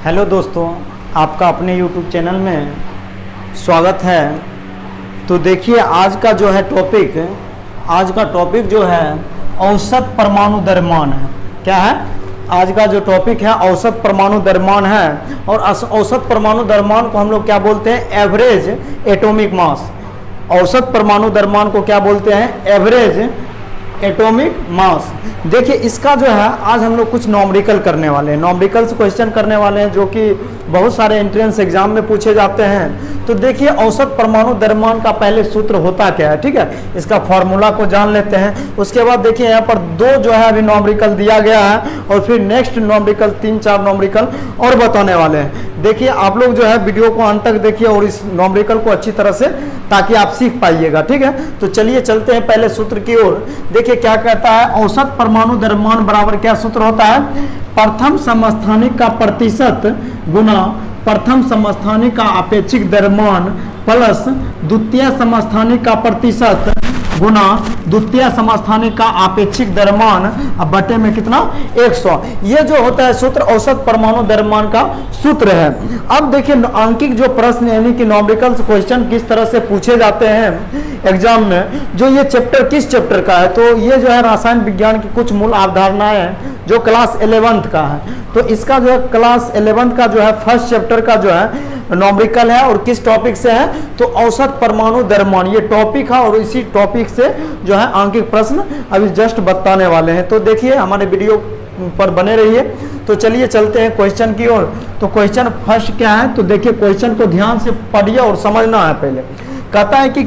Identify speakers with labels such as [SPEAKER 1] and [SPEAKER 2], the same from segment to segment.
[SPEAKER 1] Hello दोस्तों, आपका अपने YouTube चैनल में स्वागत है। तो देखिए आज का जो है टॉपिक जो है औसत परमाणु द्रव्यमान है। क्या है? आज का जो टॉपिक है औसत परमाणु द्रव्यमान है। और औसत परमाणु द्रव्यमान को हम लोग क्या बोलते हैं? Average atomic mass. औसत परमाणु द्रव्यमान को क्या बोलते हैं? Average atomic mass. देखिए इसका जो है आज हम लोग कुछ नॉमरिकल करने वाले हैं, नॉमरिकल से क्वेश्चन करने वाले हैं जो कि बहुत सारे एंट्रेंस एग्जाम में पूछे जाते हैं। तो देखिए औसत परमाणु द्रव्यमान का पहले सूत्र होता क्या है, ठीक है, इसका फॉर्मूला को जान लेते हैं। उसके बाद देखिए यहाँ पर दो जो है अभी नॉमरिकल दिया गया है और फिर नेक्स्ट नॉमरिकल 3-4 नॉमरिकल और बताने वाले हैं। देखिए आप लोग जो है वीडियो को अंत तक देखिए और इस नॉमरिकल को अच्छी तरह से, ताकि आप सीख पाइएगा, ठीक है। तो चलिए चलते हैं पहले सूत्र की ओर। देखिए क्या कहता है, औसत परमाणु द्रव्यमान बराबर क्या सूत्र होता है? प्रथम समस्थानिक का प्रतिशत गुना प्रथम समस्थानिक का अपेक्षिक द्रव्यमान प्लस द्वितीय समस्थानिक का प्रतिशत गुना द्वितीय समस्थानिक का अपेक्षिक द्रव्यमान बटे में कितना? 100। ये जो होता है सूत्र औसत परमाणु द्रव्यमान का सूत्र है। अब देखिए आंकिक जो प्रश्न यानी कि नॉमरिकल क्वेश्चन किस तरह से पूछे जाते हैं एग्जाम में, जो ये चैप्टर किस चैप्टर का है? तो ये जो है रसायन विज्ञान की कुछ मूल अवधारणाएं हैं जो क्लास 11th का है। तो इसका जो है क्लास 11th का जो है फर्स्ट चैप्टर का जो है नॉमरिकल है। और किस टॉपिक से है? तो औसत परमाणु द्रव्यमान ये टॉपिक है और इसी टॉपिक से जो है आंकिक प्रश्न अभी जस्ट बताने वाले हैं। तो देखिए हमारे वीडियो पर बने रहिए। तो चलिए चलते हैं क्वेश्चन की ओर। तो क्वेश्चन फर्स्ट क्या है? तो देखिए क्वेश्चन को ध्यान से पढ़िए और समझना है। पहले कहता है कि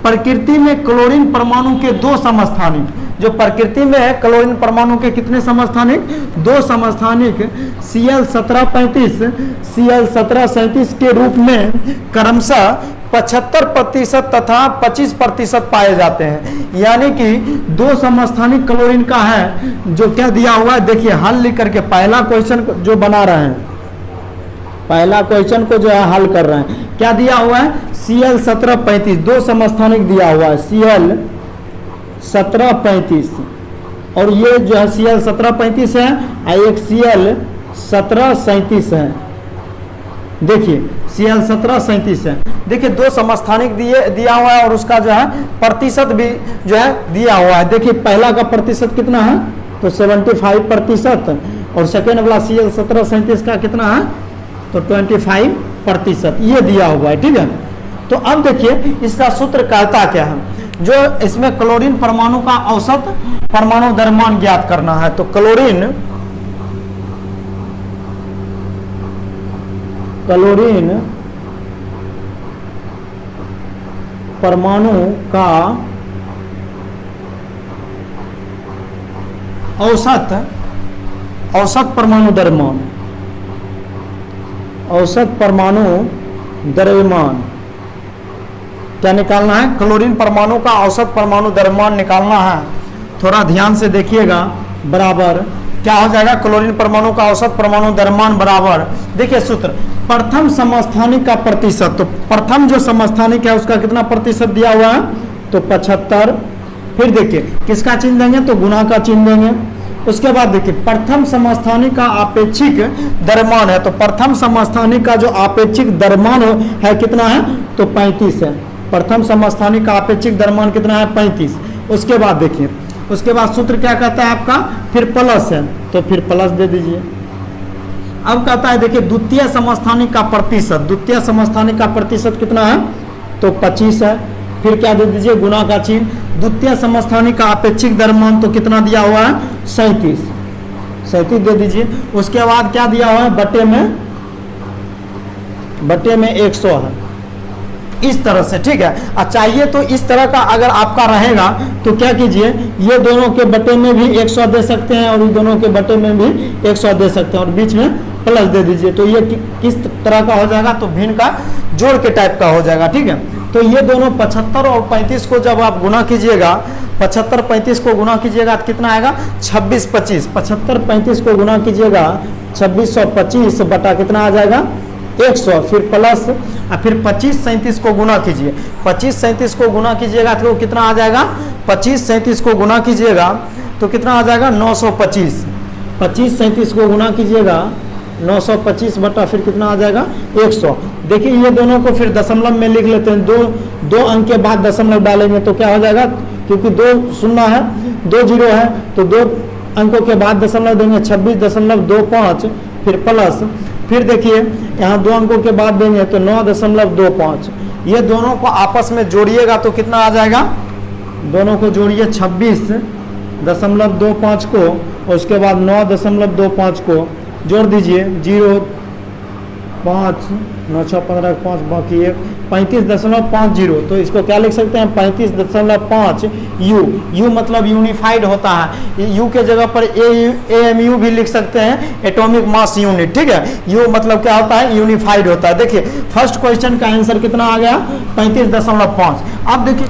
[SPEAKER 1] प्रकृति में क्लोरीन परमाणु के 2 समस्थानिक, जो प्रकृति में है क्लोरीन परमाणु के कितने समस्थानिक? 2 समस्थानिक Cl1735 Cl1737 के रूप में क्रमशः 75% तथा 25% पाए जाते हैं। यानी कि 2 समस्थानिक क्लोरीन का है जो क्या दिया हुआ है, देखिए हल लिख करके पहला क्वेश्चन जो बना रहे हैं, पहला क्वेश्चन को जो है हल कर रहे हैं। क्या दिया हुआ है? Cl1735 2 समस्थानिक दिया हुआ है Cl1735 और ये जो है Cl1735 है और एक Cl1737 है। देखिए Cl1737 है। देखिए 2 समस्थानिक दिया हुआ है और उसका जो है प्रतिशत भी जो है दिया हुआ है। देखिए पहला का प्रतिशत कितना है? तो 75% और सेकेंड वाला Cl1737 का कितना है? तो 25% ये दिया हुआ है, ठीक है। तो अब देखिए इसका सूत्र कहता क्या है, जो इसमें क्लोरीन परमाणु का औसत परमाणु द्रव्यमान ज्ञात करना है। तो क्लोरीन परमाणु का औसत परमाणु द्रव्यमान, औसत परमाणु द्रव्यमान क्या निकालना है? क्लोरीन परमाणु का औसत परमाणु द्रव्यमान निकालना है। थोड़ा ध्यान से देखिएगा। बराबर क्या हो जाएगा? क्लोरीन परमाणु का औसत परमाणु द्रव्यमान बराबर, देखिए सूत्र प्रथम समस्थानिक का प्रतिशत। तो प्रथम जो समस्थानिक है उसका कितना प्रतिशत दिया हुआ है? तो 75। फिर देखिए किसका चिन्ह देंगे? तो गुना का चिन्ह देंगे। उसके बाद देखिए प्रथम समस्थानिक का अपेक्षिक द्रव्यमान है। तो प्रथम समस्थानिक का जो अपेक्षिक द्रव्यमान है कितना है? तो 35 है। प्रथम समस्थानिक का अपेक्षिक द्रव्यमान कितना है? 35। उसके बाद देखिए उसके बाद सूत्र क्या कहता है आपका? फिर प्लस है, तो फिर प्लस दे दीजिए। अब कहता है देखिए द्वितीय समस्थानिक का प्रतिशत, द्वितीय समस्थानिक का प्रतिशत कितना है? तो 25 है। फिर क्या दे दीजिए? गुना का चिन्ह। द्वितीय समस्थानिक का अपेक्षिक द्रव्यमान तो कितना दिया हुआ है? 37 दे दीजिए। उसके बाद क्या दिया हुआ है? बटे में 100 है। इस तरह से, ठीक है। चाहिए तो इस तरह का अगर आपका रहेगा तो क्या कीजिए, ये दोनों के बटे में भी 100 दे सकते हैं और ये दोनों के बटे में भी 100 दे सकते हैं और बीच में प्लस दे दीजिए। तो ये किस तरह का हो जाएगा? तो भिन्न का जोड़ के टाइप का हो जाएगा, ठीक है। तो ये दोनों 75 और 35 को जब आप गुना कीजिएगा, 75-35 को गुना कीजिएगा तो कितना आएगा? 26-25। 75-35 को गुना कीजिएगा 2625 बटा कितना आ जाएगा? 100। फिर प्लस फिर 25-37 को गुना कीजिए। 25-37 को गुना कीजिएगा तो कितना आ जाएगा? 25-37 को गुना कीजिएगा तो कितना आ जाएगा? 925। 25-37 को गुना कीजिएगा 925 बटा फिर कितना आ जाएगा 100। देखिए ये दोनों को फिर दशमलव में लिख लेते हैं, दो अंक के बाद दशमलव डालेंगे तो क्या हो जाएगा, क्योंकि 2 शून्य है 2 जीरो है तो 2 अंकों के बाद दशमलव देंगे 26.25 फिर प्लस, फिर देखिए यहाँ 2 अंकों के बाद देंगे तो 9.25। ये दोनों को आपस में जोड़िएगा तो कितना आ जाएगा, दोनों को जोड़िए 26.25 को और उसके बाद 9.25 को जोड़ दीजिए, 0 5 9 6 15 5 बाकी 1 35.50। तो इसको क्या लिख सकते हैं 35.5 यू मतलब यूनिफाइड होता है, यू के जगह पर AMU भी लिख सकते हैं, एटॉमिक मास यूनिट। ठीक है, यू मतलब क्या होता है, यूनिफाइड होता है। देखिए फर्स्ट क्वेश्चन का आंसर कितना आ गया 35.5।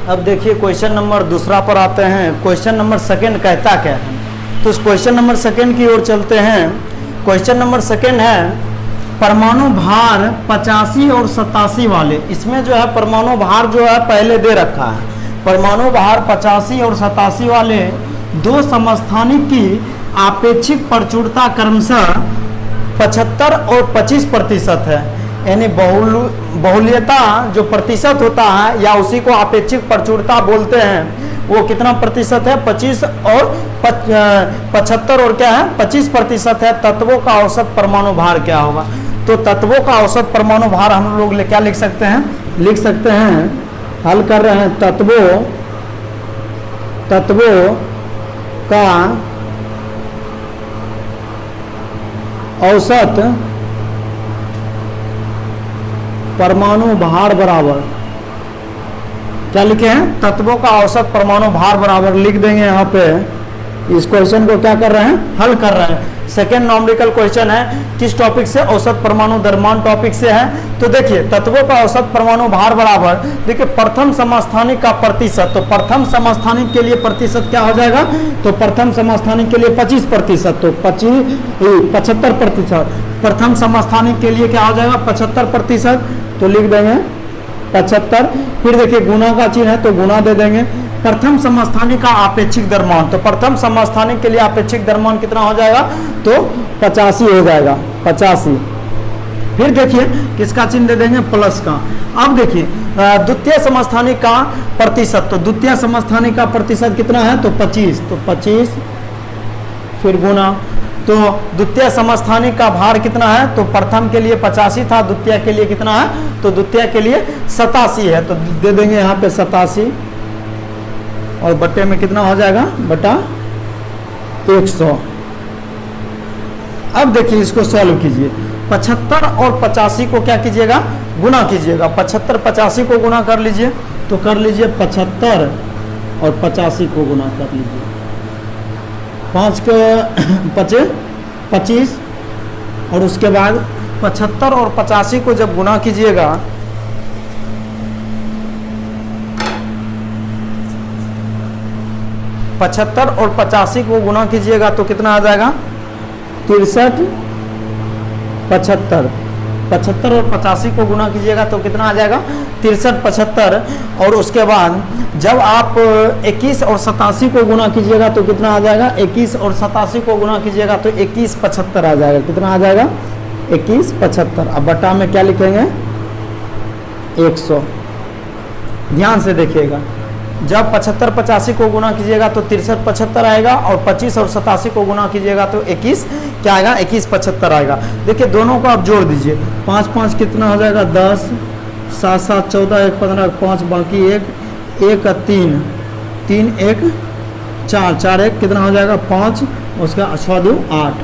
[SPEAKER 1] अब देखिए क्वेश्चन नंबर दूसरा पर आते हैं। क्वेश्चन नंबर सेकंड कहता क्या है, तो इस क्वेश्चन नंबर सेकंड की ओर चलते हैं। क्वेश्चन नंबर सेकंड है परमाणु भार 85 और 87 वाले। इसमें जो है परमाणु भार जो है पहले दे रखा है, परमाणु भार 85 और 87 वाले दो समस्थानिक की आपेक्षिक प्रचुरता क्रमशः 75 और 25% है। यानी बहुल्यता जो प्रतिशत होता है या उसी को आपेक्षिक प्रचुरता बोलते हैं, वो कितना प्रतिशत है 25 और 75 और क्या है 25% है। तत्वों का औसत परमाणु भार क्या होगा, तो तत्वों का औसत परमाणु भार हम लोग क्या लिख सकते हैं, हल कर रहे हैं तत्वों का औसत परमाणु भार बराबर, क्या लिखे हैं, तत्वों का औसत परमाणु भार बराबर लिख देंगे। यहाँ पे इस क्वेश्चन को क्या कर रहे हैं, हल कर रहे हैं। सेकेंड नॉमेरिकल क्वेश्चन है, किस टॉपिक से, औसत परमाणु द्रव्यमान टॉपिक से है। तो देखिए तत्वों का औसत परमाणु भार बराबर, देखिए प्रथम समस्थानिक का प्रतिशत, तो प्रथम समस्थानिक के लिए प्रतिशत क्या हो जाएगा, तो प्रथम समस्थानिक के लिए 25%, तो 75%। प्रथम समस्थानिक के लिए क्या हो जाएगा 75%, तो लिख देंगे 75। फिर देखिए गुना का चिन्ह है तो गुना दे देंगे। प्रथम समस्थानिक का आपेक्षिक द्रव्यमान, तो प्रथम समस्थानिक के लिए आपेक्षिक द्रव्यमान कितना हो जाएगा, तो 85 हो जाएगा 85। फिर देखिए किसका चिन्ह दे देंगे, प्लस का। अब देखिए द्वितीय समस्थानिक का प्रतिशत, तो द्वितीय समस्थानिक का प्रतिशत कितना है, तो 25, तो 25 फिर गुना। तो द्वितीय समस्थानिक का भार कितना है, तो प्रथम के लिए 85 था, द्वितीय के लिए कितना है, तो द्वितीय के लिए 87 है, तो दे देंगे यहाँ पे 87 और बट्टे में कितना हो जाएगा, बटा 100। अब देखिए इसको सॉल्व कीजिए, 75 और 85 को क्या कीजिएगा, गुना कीजिएगा। 75 85 को गुना कर लीजिए, तो कर लीजिए 75 और 85 को गुना कर लीजिए, 5 के 25 और उसके बाद 75 और 85 को जब गुना कीजिएगा, पचहत्तर और 85 को गुना कीजिएगा तो कितना आ जाएगा 63 75। 75 और 85 को गुना कीजिएगा तो कितना आ जाएगा 63 75। और उसके बाद जब आप 21 और 87 को गुना कीजिएगा तो कितना आ जाएगा, 21 और 87 को गुना कीजिएगा तो 21 75 आ जाएगा। कितना आ जाएगा 21 75। अब बटा में क्या लिखेंगे 100। ध्यान से देखिएगा, जब 75 85 को गुना कीजिएगा तो 63 75 आएगा और 25 और 87 को गुना कीजिएगा तो 21 क्या आएगा 21 75 आएगा। देखिए दोनों को आप जोड़ दीजिए, 5 5 कितना हो जाएगा 10, 7 7 14, 1 15, 5 बाकी 1 1 3 3 1 4 4 1 कितना हो जाएगा 5, उसका 6 2 8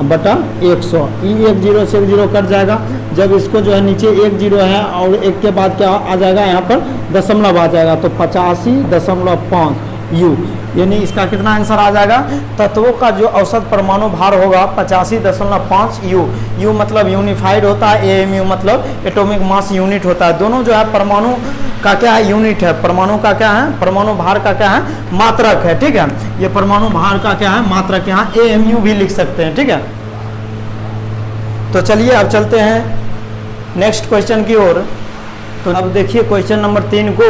[SPEAKER 1] बटा 100। एक जीरो से एक जीरो कट जाएगा। जब इसको जो है नीचे 1 0 है और 1 के बाद क्या आ जाएगा, यहाँ पर दशमलव आ जाएगा तो 85.5 यू, यानी इसका कितना आंसर आ जाएगा, तत्वों का जो औसत परमाणु भार होगा 85.5 यू। यू मतलब यूनिफाइड होता है, AMU मतलब एटॉमिक मास यूनिट होता है। दोनों जो है परमाणु का क्या है, यूनिट है। परमाणु का क्या है, परमाणु भार का क्या है, मात्रक है। ठीक है, ये परमाणु भार का क्या है, मात्रक। यहाँ AMU भी लिख सकते हैं। ठीक है, तो चलिए अब चलते हैं नेक्स्ट क्वेश्चन की ओर। तो अब देखिए क्वेश्चन नंबर 3 को,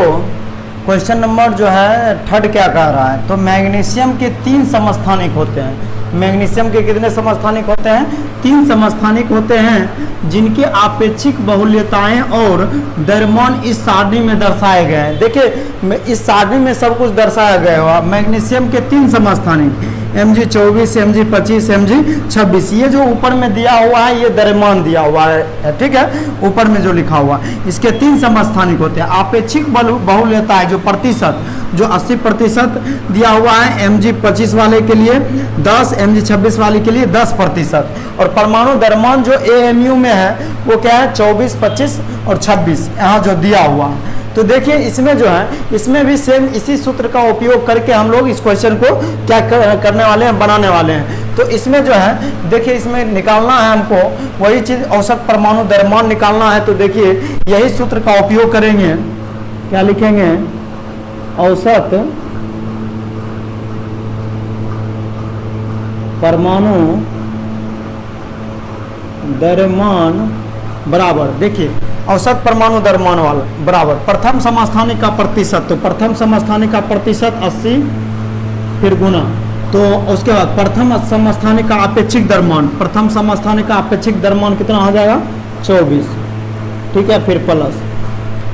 [SPEAKER 1] क्वेश्चन नंबर जो है 3 क्या कह रहा है, तो मैग्नीशियम के 3 समस्थानिक होते हैं। मैग्नीशियम के कितने समस्थानिक होते हैं? 3 समस्थानिक होते हैं, जिनकी आपेक्षिक बहुल्यताएं और द्रव्यमान इस सारणी में दर्शाए गए हैं। देखिए इस सारणी में सब कुछ दर्शाया गया हुआ। मैग्नीशियम के 3 समस्थानिक Mg24, Mg25, Mg26, ये जो ऊपर में दिया हुआ है ये द्रव्यमान दिया हुआ है, ठीक है, ऊपर में जो लिखा हुआ है। इसके 3 समस्थानिक होते हैं। आपेक्षिक बहुल्यता है जो प्रतिशत, जो 80% दिया हुआ है Mg25 वाले के लिए 10, Mg26 वाले के लिए 10%। और परमाणु द्रव्यमान जो AMU में है वो क्या है? 24, 25 और 26 यहाँ जो दिया हुआ है। तो देखिए इसमें जो है, इसमें भी सेम इसी सूत्र का उपयोग करके हम लोग इस क्वेश्चन को क्या करने वाले हैं, बनाने वाले हैं। तो इसमें जो है देखिए, इसमें निकालना है हमको वही चीज, औसत परमाणु द्रव्यमान निकालना है। तो देखिए यही सूत्र का उपयोग करेंगे। क्या लिखेंगे? औसत परमाणु द्रव्यमान बराबर, देखिए औसत परमाणु द्रव्यमान वाला बराबर प्रथम समस्थानिक का प्रतिशत। तो प्रथम समस्थानिक का प्रतिशत 80 फिर गुना, तो उसके बाद प्रथम समस्थानिक का आपेक्षिक द्रव्यमान, प्रथम समस्थानिक का आपेक्षिक द्रव्यमान कितना हो जाएगा? 24, ठीक है, फिर प्लस।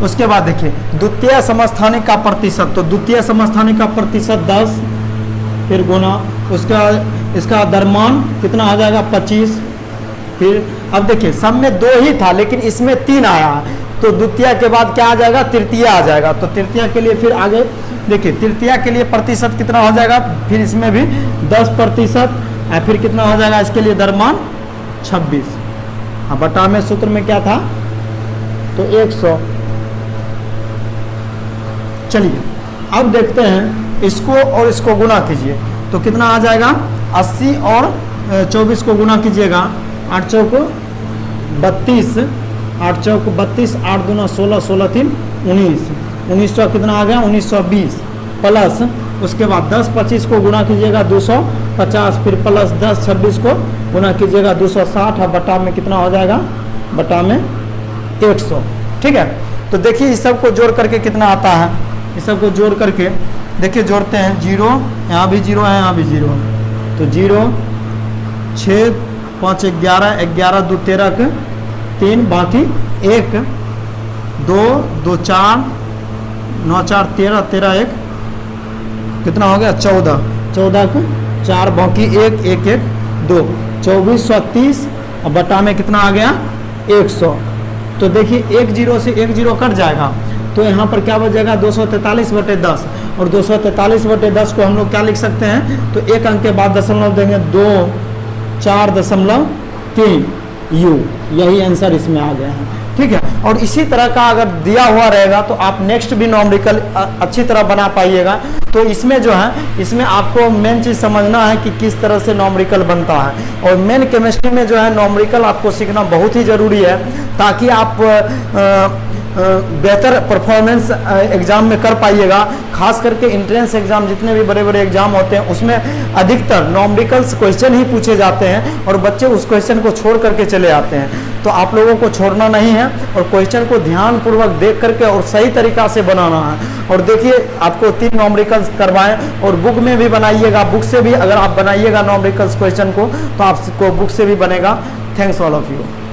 [SPEAKER 1] उसके बाद देखिए द्वितीय समस्थानिक का प्रतिशत, तो द्वितीय समस्थानिक का प्रतिशत 10 फिर गुना, उसका इसका द्रव्यमान कितना आ जाएगा? 25। फिर अब देखिए सब में 2 ही था लेकिन इसमें 3 आया, तो द्वितीय के बाद क्या आ जाएगा? तृतीय आ जाएगा। तो तृतीय के लिए फिर आगे देखिए, तृतीय के लिए प्रतिशत कितना हो जाएगा? फिर इसमें भी 10%, फिर कितना हो जाएगा इसके लिए द्रव्यमान? 26। हाँ, बटा में सूत्र में क्या था? तो 100। चलिए अब देखते हैं इसको और इसको गुना कीजिए तो कितना आ जाएगा? 80 और 24 को गुना कीजिएगा, 8 चौक 32, 8 चौक 32, 8 दूना 16, 16 3 19, 1900 कितना आ गया? 1920 प्लस, उसके बाद 10 25 को गुना कीजिएगा 250, फिर प्लस 10 26 को गुना कीजिएगा 260, और बटा में कितना हो जाएगा? बटा में 100, ठीक है। तो देखिए इस सब को जोड़ करके कितना आता है? इस सब को जोड़ करके देखिए जोड़ते हैं, 0 यहाँ भी 0 है, यहाँ भी 0, तो 0 6 5 11, 11 2 13 3, बाकी 1 2 2 4 9 4 13, 13 1 कितना हो गया? 14, 14 को 4, बाकी 1 1 1 2, 2430, और बटा में कितना आ गया? 100। तो देखिए 1 0 से 1 0 कट जाएगा, तो यहाँ पर क्या बचेगा? 243/10, और 243/10 को हम लोग क्या लिख सकते हैं? तो एक अंक के बाद दशमलव देंगे, 2 4.3 U, यही आंसर इसमें आ गया है, ठीक है। और इसी तरह का अगर दिया हुआ रहेगा तो आप नेक्स्ट भी नॉमरिकल अच्छी तरह बना पाइएगा। तो इसमें जो है, इसमें आपको मेन चीज़ समझना है कि किस तरह से नॉमरिकल बनता है, और मेन केमिस्ट्री में जो है नॉमरिकल आपको सीखना बहुत ही ज़रूरी है, ताकि आप बेहतर परफॉर्मेंस एग्जाम में कर पाइएगा। खास करके एंट्रेंस एग्जाम, जितने भी बड़े बड़े एग्जाम होते हैं उसमें अधिकतर नॉमरिकल्स क्वेश्चन ही पूछे जाते हैं, और बच्चे उस क्वेश्चन को छोड़ करके चले आते हैं। तो आप लोगों को छोड़ना नहीं है, और क्वेश्चन को ध्यानपूर्वक देख करके और सही तरीका से बनाना है। और देखिए आपको 3 नॉमरिकल्स करवाएं, और बुक में भी बनाइएगा, बुक से भी अगर आप बनाइएगा नॉमरिकल्स क्वेश्चन को तो आपको बुक से भी बनेगा। Thanks all of you.